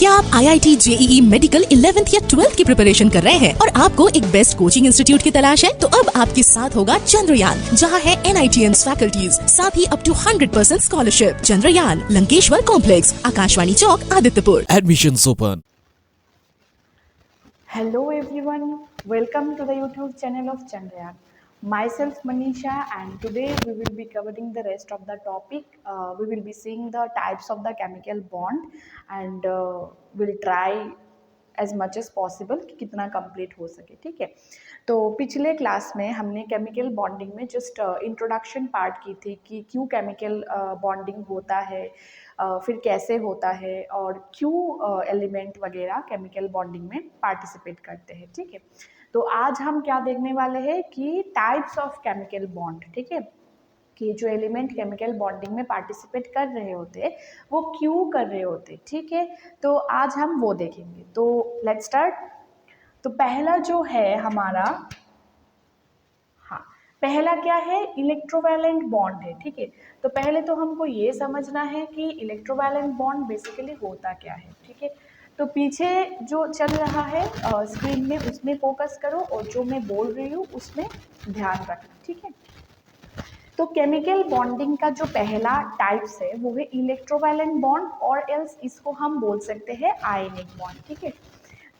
क्या आप IIT JEE medical 11th या 12th की प्रिपरेशन कर रहे हैं और आपको एक बेस्ट कोचिंग इंस्टीट्यूट की तलाश है? तो अब आपके साथ होगा चंद्रयान, जहां है NITS फैकल्टीज, साथ ही up to 100% scholarship. Chandrayaan, Lankeshwar complex, Akashwani Chowk, Adityapur. Admissions open. Hello everyone, welcome to the YouTube channel of Chandrayaan. Myself Manisha, and today we will be covering the rest of the topic. We will be seeing the types of the chemical bond and we'll try as much as possible कि कितना complete हो सके। ठीक है, तो पिछले class में हमने केमिकल बॉन्डिंग में जस्ट इंट्रोडक्शन पार्ट की थी कि क्यों केमिकल बॉन्डिंग होता है, फिर कैसे होता है और क्यों एलिमेंट वगैरह केमिकल बॉन्डिंग में पार्टिसिपेट करते हैं। ठीक है, तो आज हम क्या देखने वाले हैं कि टाइप्स ऑफ केमिकल बॉन्ड। ठीक है, कि जो एलिमेंट केमिकल बॉन्डिंग में पार्टिसिपेट कर रहे होते वो क्यों कर रहे होते। ठीक है, तो आज हम वो देखेंगे। तो लेट्स स्टार्ट। तो पहला जो है हमारा, हाँ, पहला क्या है, इलेक्ट्रोवैलेंट बॉन्ड है। ठीक है, तो पहले तो हमको ये समझना है कि इलेक्ट्रोवैलेंट बॉन्ड बेसिकली होता क्या है। ठीक है, तो पीछे जो चल रहा है स्क्रीन में उसमें फोकस करो और जो मैं बोल रही हूँ उसमें ध्यान रखना। ठीक है, तो केमिकल बॉन्डिंग का जो पहला टाइप्स है वो है इलेक्ट्रोवैलेंट बॉन्ड, और एल्स इसको हम बोल सकते हैं आयनिक बॉन्ड। ठीक है,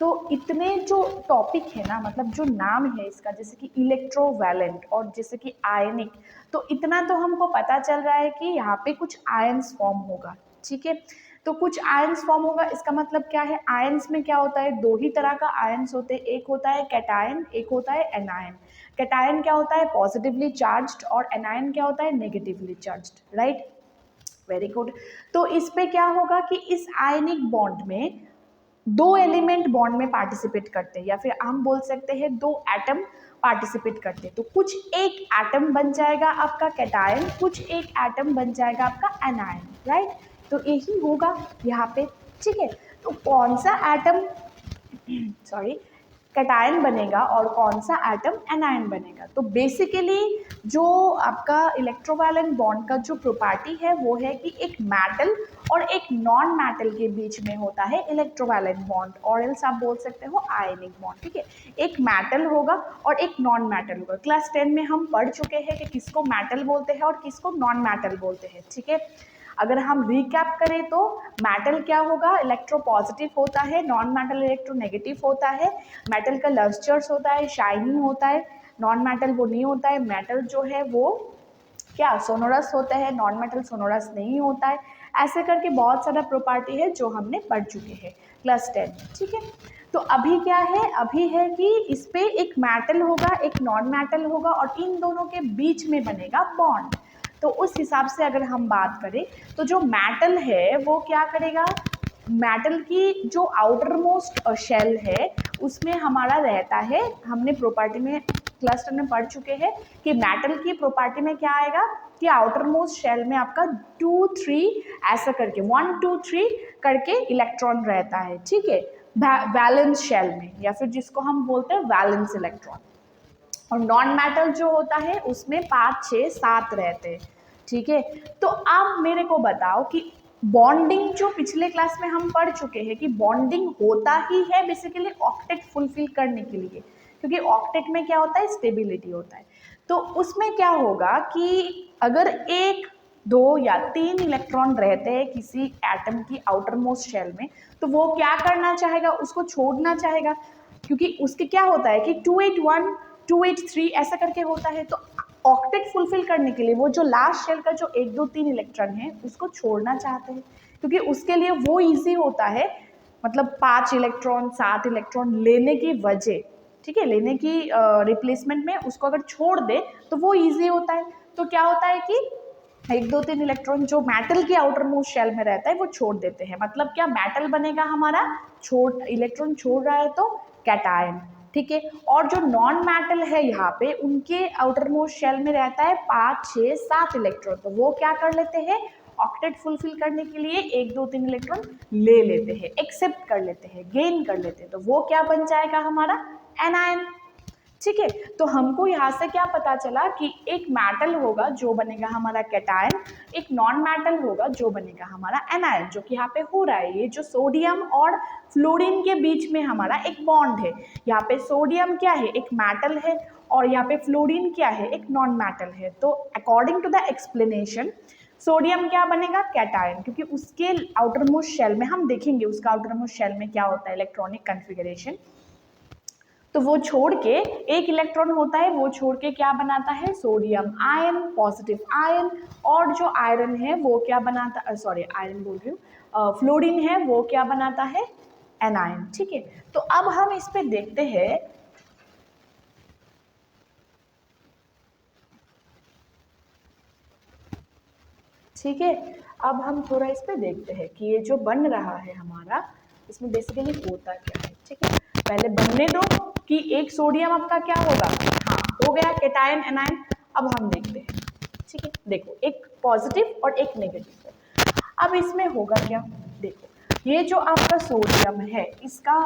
तो इतने जो टॉपिक है ना, मतलब जो नाम है इसका, जैसे कि इलेक्ट्रोवैलेंट और जैसे कि आयनिक, तो इतना तो हमको पता चल रहा है कि यहाँ पे कुछ आयंस फॉर्म होगा। ठीक है, तो कुछ आयंस फॉर्म होगा, इसका मतलब क्या है, आयंस में क्या होता है, दो ही तरह का आयंस होते हैं, एक होता है कैटायन, एक होता है एनायन। कैटायन क्या होता है, पॉजिटिवली चार्ज्ड, और एनायन क्या होता है, negatively charged. Right, very good. तो इस पे क्या होगा कि इस आयनिक बॉन्ड में दो एलिमेंट बॉन्ड में पार्टिसिपेट करते हैं, या फिर हम बोल सकते हैं दो एटम पार्टिसिपेट करते हैं। तो कुछ एक एटम बन जाएगा आपका कैटायन, कुछ एक एटम बन जाएगा आपका एनायन। राइट, तो यही होगा यहाँ पे। ठीक है, तो कौन सा एटम सॉरी कैटायन बनेगा और कौन सा एटम एनायन बनेगा। तो बेसिकली जो आपका इलेक्ट्रोवैलेंट बॉन्ड का जो प्रॉपर्टी है वो है कि एक मेटल और एक नॉन मेटल के बीच में होता है इलेक्ट्रोवैलेंट बॉन्ड, और एल्स आप बोल सकते हो आयनिक बॉन्ड। ठीक है, एक मेटल होगा और एक नॉन मेटल होगा। क्लास 10 में हम पढ़ चुके हैं कि किसको मेटल बोलते हैं और किसको नॉन मेटल बोलते हैं। ठीक है, अगर हम रिकैप करें तो मेटल क्या होगा, इलेक्ट्रोपॉजिटिव होता है, नॉन मेटल इलेक्ट्रोनेगेटिव होता है, मेटल का लस्टर्स होता है, शाइनी होता है, नॉन मेटल वो नहीं होता है। मेटल जो है वो क्या सोनोरस होता है, नॉन मेटल सोनोरस नहीं होता है। ऐसे करके बहुत सारा प्रॉपर्टी है जो हमने पढ़ चुके हैं क्लास 10। ठीक है, तो अभी क्या है, अभी है कि इस पे एक मेटल होगा, एक नॉन मेटल होगा, और इन दोनों के बीच में बनेगा बॉन्ड। तो उस हिसाब से अगर हम बात करें तो जो मेटल है वो क्या करेगा, मेटल की जो आउटर मोस्ट शेल है उसमें हमारा रहता है, हमने प्रॉपर्टी में क्लास 10 में पढ़ चुके हैं कि मेटल की प्रॉपर्टी में क्या आएगा कि आउटर मोस्ट शेल में आपका 2 3 ऐसा करके 1 2 3 करके इलेक्ट्रॉन रहता है। ठीक है, वैलेंस शेल में, या फिर जिसको हम बोलते हैं वैलेंस इलेक्ट्रॉन। और नॉन मेटल जो होता है उसमें 5 6 7 रहते हैं। ठीक है, तो अब मेरे को बताओ कि बॉन्डिंग जो पिछले क्लास में हम पढ़ चुके हैं कि बॉन्डिंग होता ही है बेसिकली ऑक्टेट फुलफिल करने के लिए, क्योंकि ऑक्टेट में क्या होता है, स्टेबिलिटी होता है। तो उसमें क्या होगा कि अगर एक दो या तीन इलेक्ट्रॉन रहते हैं किसी एटम की आउटर मोस्ट शेल में, तो वो क्या करना चाहेगा, उसको छोड़ना चाहेगा, क्योंकि उसके क्या होता है कि 281 283 ऐसा करके होता है। तो ऑक्टेट फुलफिल करने के लिए वो जो लास्ट शेल का जो 1 2 3 इलेक्ट्रॉन है उसको छोड़ना चाहते हैं, क्योंकि उसके लिए वो इजी होता है, मतलब 5 इलेक्ट्रॉन 7 इलेक्ट्रॉन लेने की वजह। ठीक है, लेने की रिप्लेसमेंट में उसको अगर छोड़ दे तो वो इजी होता है। तो क्या होता है कि 1 2 3 इलेक्ट्रॉन जो मेटल की आउटर मोस्ट शेल में रहता है वो छोड़ देते हैं। मतलब क्या, मेटल बनेगा हमारा, इलेक्ट्रॉन छोड़ रहा है तो कैटायन। ठीक है, और जो नॉन मेटल है यहाँ पे उनके आउटर मोस्ट शेल में रहता है 5 6 7 इलेक्ट्रॉन, तो वो क्या कर लेते हैं, ऑक्टेट फुलफिल करने के लिए 1 2 3 इलेक्ट्रॉन ले लेते हैं, एक्सेप्ट कर लेते हैं, गेन कर लेते हैं, तो वो क्या बन जाएगा हमारा एनायन। ठीक है। तो हमको यहाँ से क्या पता चला कि एक मेटल होगा जो बनेगा हमारा कैटायन, एक नॉन मेटल होगा जो बनेगा हमारा एनायन, जो कि यहाँ पे हो रहा है। ये जो सोडियम और फ्लोरीन के बीच में हमारा एक बॉन्ड है। यहाँ पे सोडियम क्या है, एक मेटल है, और यहाँ पे फ्लोरीन क्या है, एक नॉन मेटल है। तो according to the explanation sodium क्या बनेगा, कैटायन, क्योंकि उसके आउटर मोस्ट शेल में हम देखेंगे उसका आउटर मोस्ट शेल में क्या होता है इलेक्ट्रॉनिक कन्फिगरेशन। तो वो छोड़ के एक इलेक्ट्रॉन होता है, वो छोड़ के क्या बनाता है, सोडियम आयन, पॉजिटिव आयन, और जो आयरन है वो क्या बनाता, सॉरी आयरन बोल रही हूँ, फ्लोरीन है वो क्या बनाता है, एनायन। ठीक है। तो अब हम इस पे देखते हैं ठीक है। अब हम थोड़ा इस पे देखते हैं कि ये जो बन रहा है हमारा, इसमें बेसिकली होता क्या है। ठीक है, पहले बनने दो कि एक सोडियम आपका क्या होगा, हाँ हो गया कैटायन एनायन। अब हम देखते हैं। ठीक है, देखो एक पॉजिटिव और एक नेगेटिव है। अब इसमें होगा क्या, देखो ये जो आपका सोडियम है इसका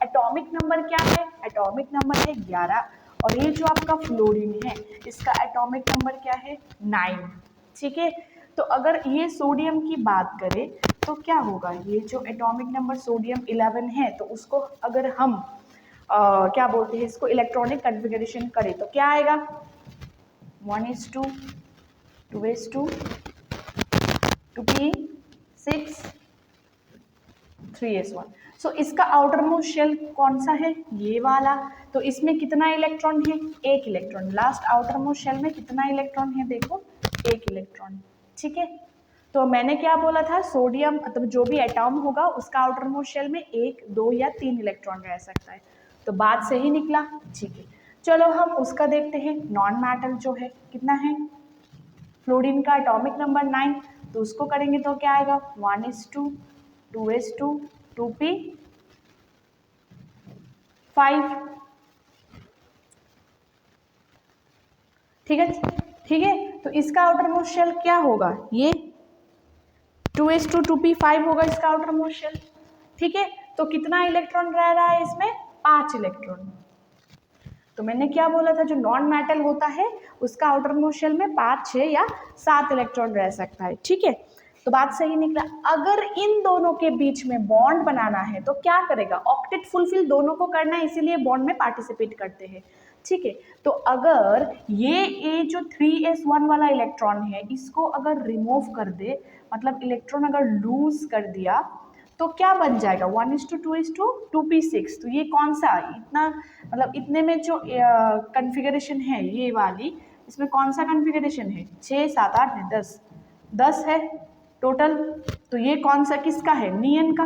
एटॉमिक नंबर क्या है, एटॉमिक नंबर है 11, और ये जो आपका फ्लोरीन है इसका एटॉमिक नंबर क्या है, 9। ठीक है। तो अगर ये सोडियम की बात करें तो क्या होगा, ये जो एटॉमिक नंबर सोडियम 11 है तो उसको अगर हम क्या बोलते हैं इसको इलेक्ट्रॉनिक कन्फिगरेशन करें तो क्या आएगा, 1:2, 2:2, 2p6, 3s1। सो इसका आउटर मोस्ट शेल कौन सा है, ये वाला। तो इसमें कितना इलेक्ट्रॉन है, एक electron. Last outermost shell में कितना इलेक्ट्रॉन है, देखो एक इलेक्ट्रॉन। ठीक है। तो मैंने क्या बोला था, सोडियम मतलब जो भी एटॉम होगा उसका आउटर मोस्ट शेल में 1, 2 या 3 इलेक्ट्रॉन रह सकता है। तो बात सही निकला। ठीक है, चलो हम उसका देखते हैं। नॉन मेटल जो है कितना है, फ्लोरीन का एटॉमिक नंबर 9, तो उसको करेंगे तो क्या आएगा, 1:2, 2:2, 2p5। ठीक है, ठीक है। तो इसका आउटर मोस्ट शेल क्या होगा, ये 2:2, 2p5 होगा इसका आउटर मोस्ट शेल। ठीक है। तो कितना इलेक्ट्रॉन रह रहा है इसमें, 5 इलेक्ट्रॉन। तो मैंने क्या बोला था, जो नॉन मेटल होता है उसका आउटर मोस्ट शेल में 5, 6 या 7 इलेक्ट्रॉन रह सकता है। ठीक है, तो बात सही निकला। अगर इन दोनों के बीच में बॉन्ड बनाना है तो क्या करेगा, ऑक्टेट फुलफिल दोनों को करना है, इसीलिए बॉन्ड में पार्टिसिपेट करते हैं। ठीक है। तो अगर ये जो 3s1 वाला इलेक्ट्रॉन है इसको अगर रिमूव कर दे, मतलब इलेक्ट्रॉन अगर लूज कर दिया तो क्या बन जाएगा, 1:2, 2p6। तो ये कौन सा, इतना मतलब इतने में जो कन्फिगरेशन है ये वाली, इसमें कौन सा कन्फिगरेशन है, 6, 7, 8 है, 10 है टोटल। तो ये कौन सा किसका है, नियन का,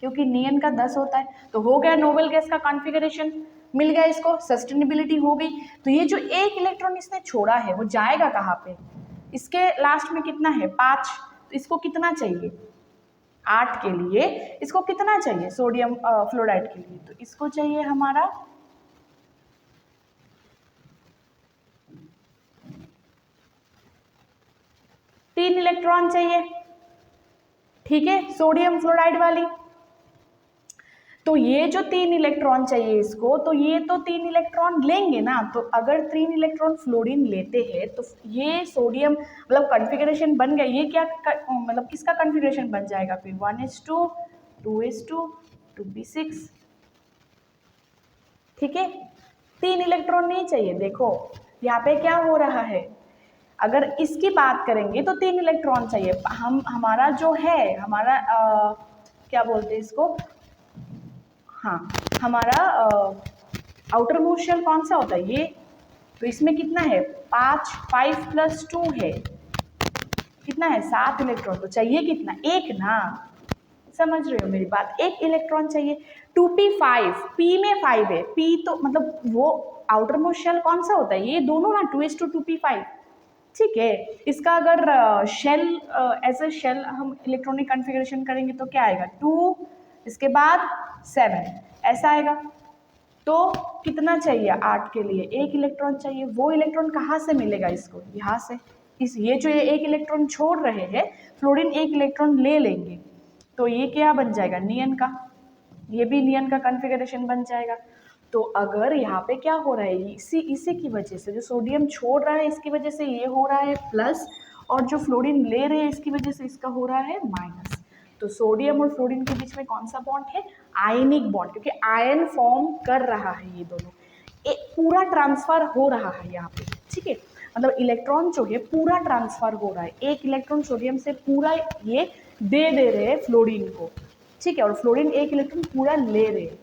क्योंकि नियन का 10 होता है। तो हो गया नोबेल गैस का कॉन्फ़िगरेशन, मिल गया इसको, सस्टेनेबिलिटी हो गई। तो ये जो एक इलेक्ट्रॉन इसने छोड़ा है वो जाएगा कहाँ पे, इसके लास्ट में कितना है, 5। तो इसको कितना चाहिए, 8 के लिए इसको कितना चाहिए, सोडियम फ्लोराइड के लिए, तो इसको चाहिए हमारा 3 इलेक्ट्रॉन चाहिए। ठीक है, सोडियम फ्लोराइड वाली। तो ये जो 3 इलेक्ट्रॉन चाहिए इसको, तो ये तो 3 इलेक्ट्रॉन लेंगे ना। तो अगर 3 इलेक्ट्रॉन फ्लोरीन लेते हैं तो ये सोडियम मतलब कॉन्फ़िगरेशन बन गया। ये क्या मतलब किसका कॉन्फ़िगरेशन बन जाएगा फिर, 1:2, 2:2, 2p6। ठीक है, 3 इलेक्ट्रॉन नहीं चाहिए। देखो यहाँ पे क्या हो रहा है, अगर इसकी बात करेंगे तो 3 इलेक्ट्रॉन चाहिए। हमारा जो है हमारा क्या बोलते हैं इसको, हाँ हमारा आउटर मोस्ट शेल कौन सा होता है ये, तो इसमें कितना है, 5 + 2 है, कितना है, 7 इलेक्ट्रॉन। तो चाहिए कितना, एक ना, समझ रहे हो मेरी बात, एक इलेक्ट्रॉन चाहिए। 2p5, p में 5 है, p तो मतलब वो आउटर मोस्ट शेल कौन सा होता है, ये दोनों ना, 2:2, 2p5। ठीक है, इसका अगर शेल एज ए शेल हम इलेक्ट्रॉनिक कॉन्फ़िगरेशन करेंगे तो क्या आएगा, 2, इसके बाद 7 ऐसा आएगा। तो कितना चाहिए, 8 के लिए एक इलेक्ट्रॉन चाहिए। वो इलेक्ट्रॉन कहाँ से मिलेगा इसको, यहाँ से। ये जो ये एक इलेक्ट्रॉन छोड़ रहे हैं, फ्लोरीन एक इलेक्ट्रॉन ले लेंगे, तो ये क्या बन जाएगा, नियन का, ये भी नियन का कॉन्फ़िगरेशन बन जाएगा। तो अगर यहाँ पे क्या हो रहा है, इसी की वजह से जो सोडियम छोड़ रहा है इसकी वजह से ये हो रहा है प्लस, और जो फ्लोरीन ले रहे हैं इसकी वजह से इसका हो रहा है माइनस। तो सोडियम और फ्लोरीन के बीच में कौन सा बॉन्ड है, आयनिक बॉन्ड, क्योंकि आयन फॉर्म कर रहा है ये दोनों, एक पूरा ट्रांसफर हो रहा है यहाँ पे, ठीक है। मतलब इलेक्ट्रॉन जो है पूरा ट्रांसफर हो रहा है, एक इलेक्ट्रॉन सोडियम से पूरा ये दे रहे हैं फ्लोरीन को, ठीक है, और फ्लोरीन एक इलेक्ट्रॉन पूरा ले रहे हैं,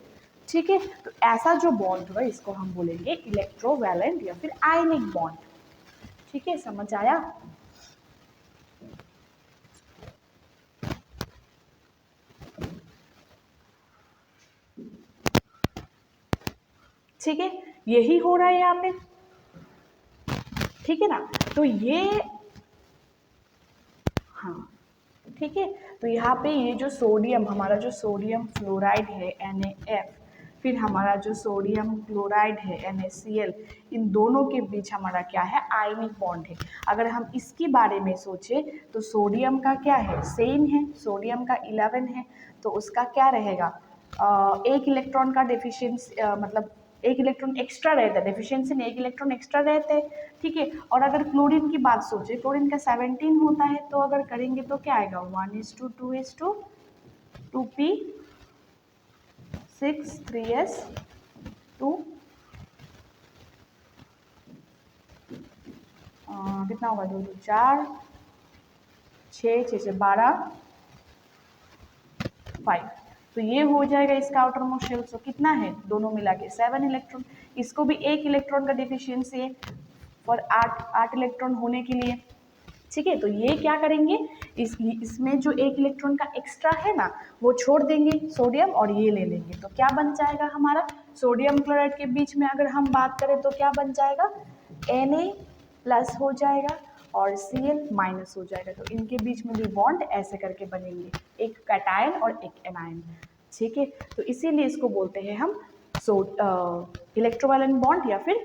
ठीक है। तो ऐसा जो बॉन्ड होगा इसको हम बोलेंगे इलेक्ट्रोवैलेंट या फिर आयनिक बॉन्ड, ठीक है, समझ आया। ठीक है, यही हो रहा है यहाँ पे, ठीक है ना। तो ये हाँ, ठीक है। तो यहाँ पे ये जो सोडियम, हमारा जो सोडियम फ्लोराइड है NaF, फिर हमारा जो सोडियम क्लोराइड है NaCl, इन दोनों के बीच हमारा क्या है, आयनिक बॉन्ड है। अगर हम इसके बारे में सोचे तो सोडियम का क्या है, सेम है, सोडियम का 11 है, तो उसका क्या रहेगा, एक इलेक्ट्रॉन का डेफिशिएंसी, मतलब एक इलेक्ट्रॉन एक्स्ट्रा रहता है, डेफिशिएंसी में एक इलेक्ट्रॉन एक्स्ट्रा रहते हैं, ठीक है। और अगर क्लोरीन की बात सोचे, क्लोरीन का 17 होता है, तो अगर करेंगे तो क्या आएगा, 1:2:2 2p 6 3s 2 कितना होगा, 2 2 4 6 6 से 12 5, तो ये हो जाएगा इसका आउटर मोस्ट शेल। तो कितना है दोनों मिला के 7 इलेक्ट्रॉन, इसको भी एक इलेक्ट्रॉन का डिफिशियंसी है और 8 इलेक्ट्रॉन होने के लिए, ठीक है। तो ये क्या करेंगे, इसमें जो एक इलेक्ट्रॉन का एक्स्ट्रा है ना वो छोड़ देंगे सोडियम और ये ले लेंगे, तो क्या बन जाएगा हमारा, सोडियम क्लोराइड के बीच में अगर हम बात करें तो क्या बन जाएगा, Na+ हो जाएगा और Cl- हो जाएगा। तो इनके बीच में भी बॉन्ड ऐसे करके बनेंगे, एक कैटायन और एक एनायन, ठीक है। तो इसीलिए इसको बोलते हैं हम इलेक्ट्रोवैलेंट बॉन्ड या फिर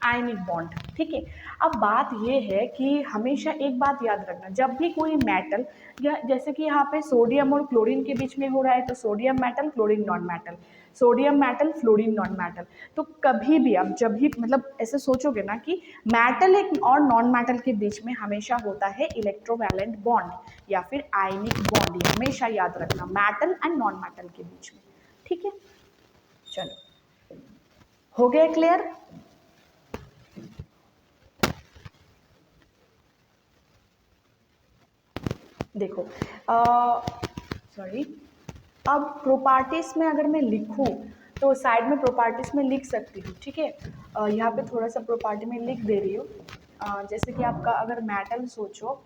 आयनिक बॉन्ड, ठीक है। अब बात ये है कि हमेशा एक बात याद रखना, जब भी कोई मेटल, या जैसे कि यहाँ पे सोडियम और क्लोरीन के बीच में हो रहा है, तो sodium metal chlorine non metal, sodium metal fluorine non metal, तो कभी भी आप जब भी मतलब ऐसे सोचोगे ना कि मेटल एक और नॉन मेटल के बीच में हमेशा होता है इलेक्ट्रोवैलेंट बॉन्ड या फिर आयनिक बॉन्ड, ये हमेशा याद रखना, मेटल एंड नॉन मेटल के बीच में, ठीक है। चलो, हो गया क्लियर। देखो सॉरी, अब प्रॉपर्टीज में अगर मैं लिखूं तो साइड में प्रॉपर्टीज में लिख सकती हूँ, ठीक है। यहाँ पे थोड़ा सा प्रॉपर्टी में लिख दे रही हूँ। जैसे कि आपका अगर मेटल सोचो,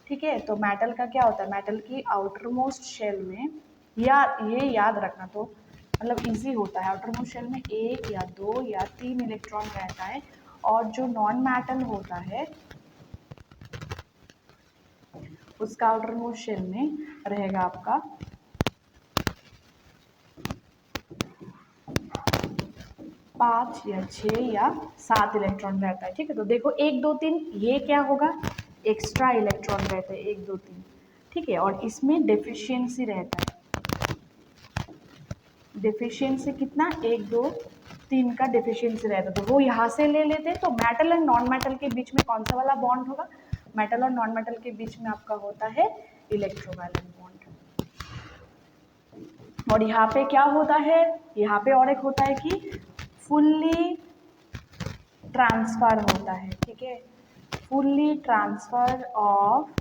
ठीक है, तो मेटल का क्या होता है, मेटल की आउटर मोस्ट शेल में, या ये याद रखना तो मतलब इजी होता है, आउटर मोस्ट शेल में 1 या 2 या 3 इलेक्ट्रॉन रहता है, और जो नॉन मेटल होता है उसका आउटर मोस्ट शेल में रहेगा आपका 5 या 6 या 7 इलेक्ट्रॉन रहता है, ठीक है। तो देखो 1 2 3 ये क्या होगा, एक्स्ट्रा इलेक्ट्रॉन रहते हैं 1 2 3, ठीक है, और इसमें डेफिशिएंसी रहता है, डेफिशिएंसी कितना, 1 2 3 का डेफिशिएंसी रहता है, तो वो यहाँ से ले लेते हैं। तो मेटल एंड नॉन मेटल के बीच में कौन सा वाला बॉन्ड होगा, मेटल और नॉन मेटल के बीच में आपका होता है इलेक्ट्रोवैलेंट बॉन्ड। और यहाँ पे क्या होता है, यहाँ पे और एक होता है कि फुल्ली ट्रांसफर होता है, ठीक है, फुल्ली ट्रांसफर ऑफ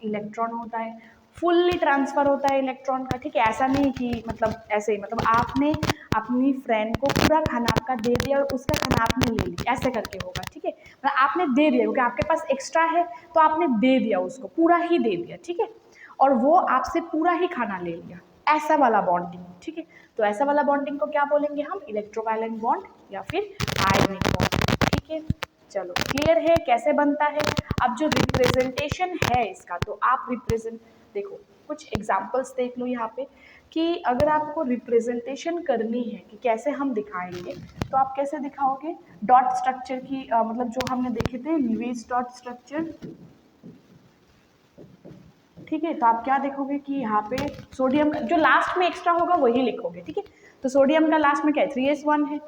इलेक्ट्रॉन होता है, फुल्ली ट्रांसफर होता है इलेक्ट्रॉन का, ठीक है। ऐसा नहीं कि मतलब ऐसे ही, मतलब आपने अपनी फ्रेंड को पूरा खाना आपका दे दिया और उसका खाना आपने ले लिया, ऐसे करके होगा, ठीक है। मतलब आपने दे दिया क्योंकि आपके पास एक्स्ट्रा है, तो आपने दे दिया उसको, पूरा ही दे दिया, ठीक है, और वो आपसे पूरा ही खाना ले लिया, ऐसा वाला बॉन्डिंग, ठीक है। तो ऐसा वाला बॉन्डिंग को क्या बोलेंगे हम, इलेक्ट्रोवैलेंट बॉन्ड या फिर आयनिक बॉन्ड, ठीक है। चलो, क्लियर है कैसे बनता है। अब जो रिप्रेजेंटेशन है इसका, तो आप रिप्रेजेंट, देखो कुछ एग्जांपल्स देख लो यहाँ पे, कि अगर आपको रिप्रेजेंटेशन करनी है कि कैसे हम दिखाएंगे, तो आप कैसे दिखाओगे, डॉट स्ट्रक्चर की मतलब जो हमने देखे थे लीविस डॉट स्ट्रक्चर, ठीक है। तो आप क्या देखोगे कि यहाँ पे सोडियम जो लास्ट में एक्स्ट्रा होगा वही लिखोगे, ठीक है। तो सोडियम का लास्ट में क्या है, 3s1 है,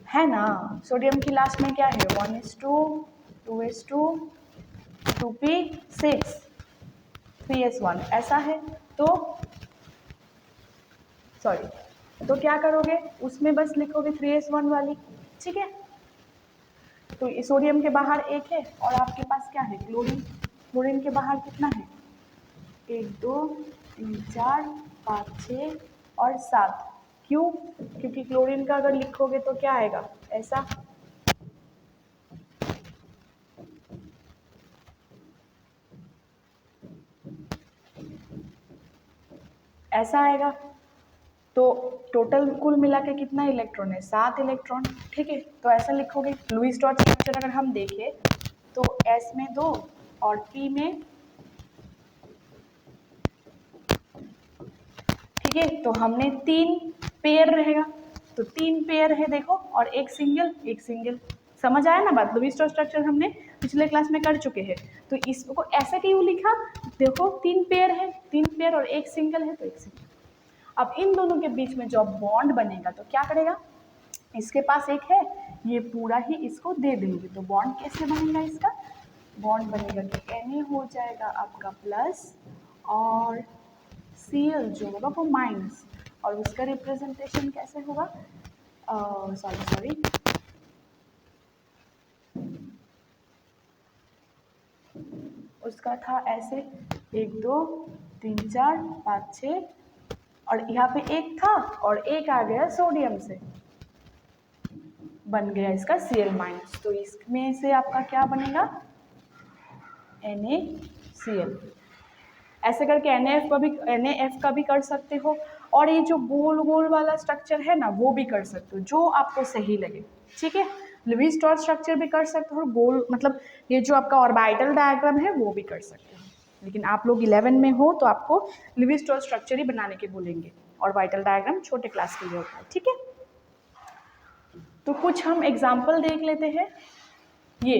है ना। सोडियम की लास्ट में क्या है 1:2, 2:2, 2p6, 3s1 ऐसा है। तो सॉरी, तो क्या करोगे उसमें बस लिखोगे 3s1 वाली, ठीक है। तो सोडियम के बाहर एक है और आपके पास क्या है क्लोरीन। क्लोरीन के बाहर कितना है 1 2 3 4 5 6 और 7। क्यों? क्योंकि क्लोरीन का अगर लिखोगे तो क्या आएगा ऐसा, ऐसा आएगा। तो टोटल कुल मिला के कितना इलेक्ट्रॉन है 7 इलेक्ट्रॉन, ठीक है। तो ऐसा लिखोगे। लुईस डॉट स्ट्रक्चर अगर हम देखें तो S में 2 और P में, ठीक है। तो हमने 3 पेयर रहेगा, तो 3 पेयर है देखो, और एक सिंगल। समझ आया ना बात। लुईस डॉट स्ट्रक्चर हमने पिछले क्लास में कर चुके हैं। तो इसको ऐसा क्यों लिखा, देखो 3 पेयर है, 3 पेयर और एक सिंगल है तो एक सिंगल। अब इन दोनों के बीच में जब बॉन्ड बनेगा तो क्या करेगा, इसके पास एक है, ये पूरा ही इसको दे देंगे। तो बॉन्ड कैसे बनेगा इसका, बॉन्ड बनेगा कि Na हो जाएगा आपका प्लस और Cl जो होगा वो माइनस, और उसका रिप्रेजेंटेशन कैसे होगा, सॉरी उसका था ऐसे 1 2 3 4 5 6, और यहाँ पे एक था और एक आ गया सोडियम से, बन गया इसका Cl माइनस। तो इसमें से आपका क्या बनेगा NaCl। ऐसे करके NaF का भी कर सकते हो, और ये जो गोल गोल वाला स्ट्रक्चर है ना वो भी कर सकते हो, जो आपको सही लगे, ठीक है। लुईस डॉट स्ट्रक्चर भी कर सकते हो, गोल मतलब ये जो आपका ऑर्बिटल डायग्राम है वो भी कर सकते हो। लेकिन आप लोग 11 में हो तो आपको लुईस डॉट स्ट्रक्चर ही बनाने के बोलेंगे, ऑर्बिटल डायग्राम छोटे क्लास के लिए होता है, ठीक है। तो कुछ हम एग्जाम्पल देख लेते हैं। ये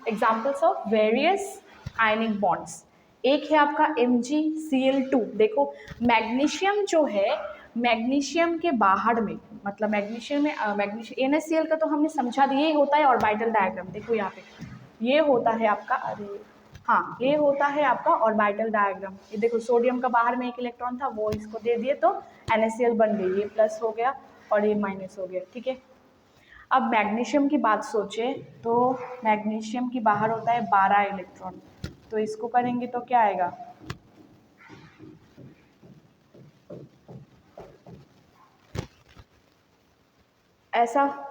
examples of various ionic bonds. एक है आपका MgCl2। देखो मैग्नीशियम जो है, मैग्नीशियम के बाहर में, मतलब मैग्नीशियम में मैग्नीशियम NaCl का तो हमने समझा दिया, ये होता है ऑर्बिटल डायग्राम। देखो यहाँ पे ये होता है आपका, अरे हाँ ये होता है आपका ऑर्बिटल डायग्राम। ये देखो सोडियम का बाहर में एक इलेक्ट्रॉन था, वो इसको दे दिए तो NaCl बन गई, ये प्लस हो गया और ये माइनस हो गया, ठीक है। अब मैग्नीशियम की बात सोचें तो मैग्नीशियम की बाहर होता है 12 इलेक्ट्रॉन, तो इसको करेंगे तो क्या आएगा, ऐसा।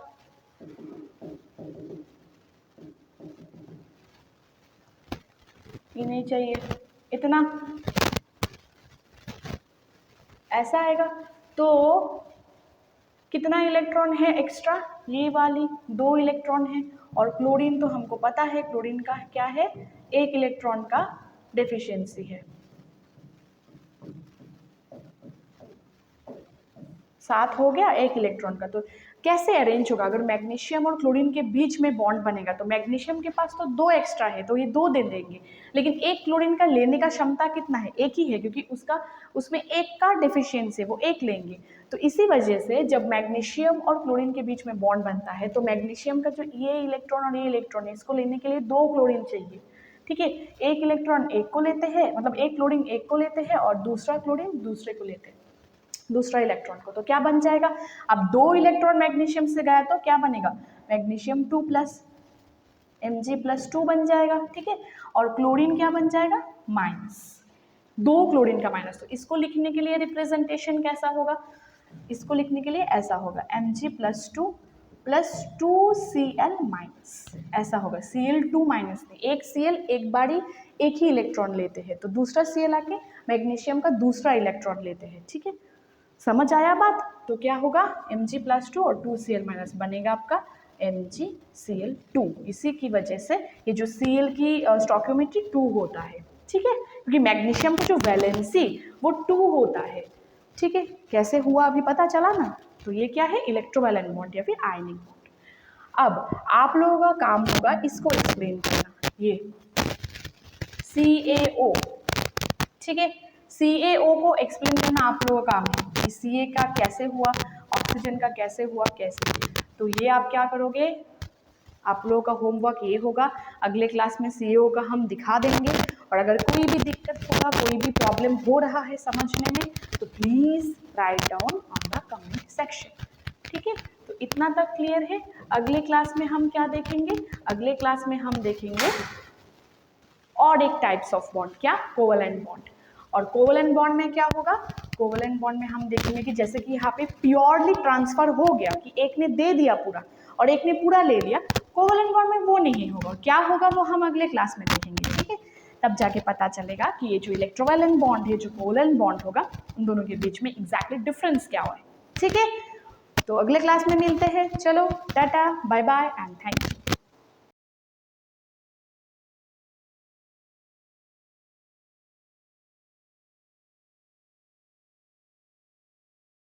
ये नहीं चाहिए इतना, ऐसा आएगा। तो कितना इलेक्ट्रॉन है एक्स्ट्रा, ये वाली 2 इलेक्ट्रॉन है, और क्लोरीन तो हमको पता है क्लोरीन का क्या है, 1 इलेक्ट्रॉन का डेफिशिएंसी है। 7 हो गया 1 इलेक्ट्रॉन का। तो कैसे अरेंज होगा, अगर मैग्नीशियम और क्लोरीन के बीच में बॉन्ड बनेगा तो मैग्नीशियम के पास तो 2 एक्स्ट्रा है तो ये 2 दे देंगे, लेकिन एक क्लोरीन का लेने का क्षमता कितना है, एक ही है, क्योंकि उसमें एक का डेफिशिएंसी है, वो एक लेंगे। तो इसी वजह से जब मैग्नीशियम और क्लोरीन के बीच में बॉन्ड बनता है तो मैग्नीशियम का जो ये इलेक्ट्रॉन और ये इलेक्ट्रॉन है, इसको लेने के लिए 2 क्लोरीन चाहिए, ठीक है। एक इलेक्ट्रॉन एक को लेते हैं, मतलब एक क्लोरीन एक को लेते हैं और दूसरा क्लोरीन दूसरे को लेते हैं, दूसरा इलेक्ट्रॉन को। तो क्या बन जाएगा, अब 2 इलेक्ट्रॉन मैग्नीशियम से गया तो क्या बनेगा, मैग्नीशियम 2 प्लस Mg+2 बन जाएगा, ठीक है। और क्लोरीन क्या बन जाएगा माइनस, 2 क्लोरीन का माइनस। तो इसको लिखने के लिए रिप्रेजेंटेशन कैसा होगा, इसको लिखने के लिए ऐसा होगा Mg+2 प्लस 2Cl माइनस, ऐसा होगा। Cl2 माइनस नहीं, एक Cl एक बारी एक ही इलेक्ट्रॉन लेते हैं, तो दूसरा Cl आके मैग्नीशियम का दूसरा इलेक्ट्रॉन लेते हैं, ठीक है। समझ आया बात। तो क्या होगा Mg+2 और 2Cl माइनस बनेगा आपका MgCl2। इसी की वजह से ये जो Cl की स्टोइकियोमेट्री 2 होता है, ठीक है, क्योंकि मैग्नीशियम का जो वैलेंसी वो 2 होता है, ठीक है। कैसे हुआ अभी पता चला ना। तो ये क्या है इलेक्ट्रोवैलेंट बॉन्ड या फिर आयनिक बॉन्ड। अब आप लोगों का काम होगा इसको एक्सप्लेन करना। ये CaO, ठीक है, CaO को एक्सप्लेन करना आप लोगों का काम है कि Ca का कैसे हुआ ऑक्सीजन का कैसे हुआ कैसे। तो ये आप क्या करोगे, आप लोगों का होमवर्क ये होगा, अगले क्लास में CO का हम दिखा देंगे। और अगर कोई भी दिक्कत होगा, कोई भी प्रॉब्लम हो रहा है समझने में, तो please write down on the comment section. ठीक है, तो इतना तक क्लियर है। अगले क्लास में हम क्या देखेंगे, अगले क्लास में हम देखेंगे और एक टाइप्स ऑफ बॉन्ड, क्या, कोवलेंट बॉन्ड। और कोवलेंट बॉन्ड में क्या होगा, कोवलेंट बॉन्ड में हम देखेंगे कि जैसे कि यहाँ पे प्योरली ट्रांसफर हो गया कि एक ने दे दिया पूरा और एक ने पूरा ले लिया, कोवलेंट बॉन्ड में वो नहीं होगा। क्या होगा वो हम अगले क्लास में देखेंगे। ठीक है, तब जाके पता चलेगा कि ये जो इलेक्ट्रोवैलेंट बॉन्ड है, जो कोवलेंट बॉन्ड होगा, उन दोनों के बीच में एग्जैक्टली डिफरेंस क्या है। ठीक है, तो अगले क्लास में मिलते हैं। चलो tata, bye bye and thank you.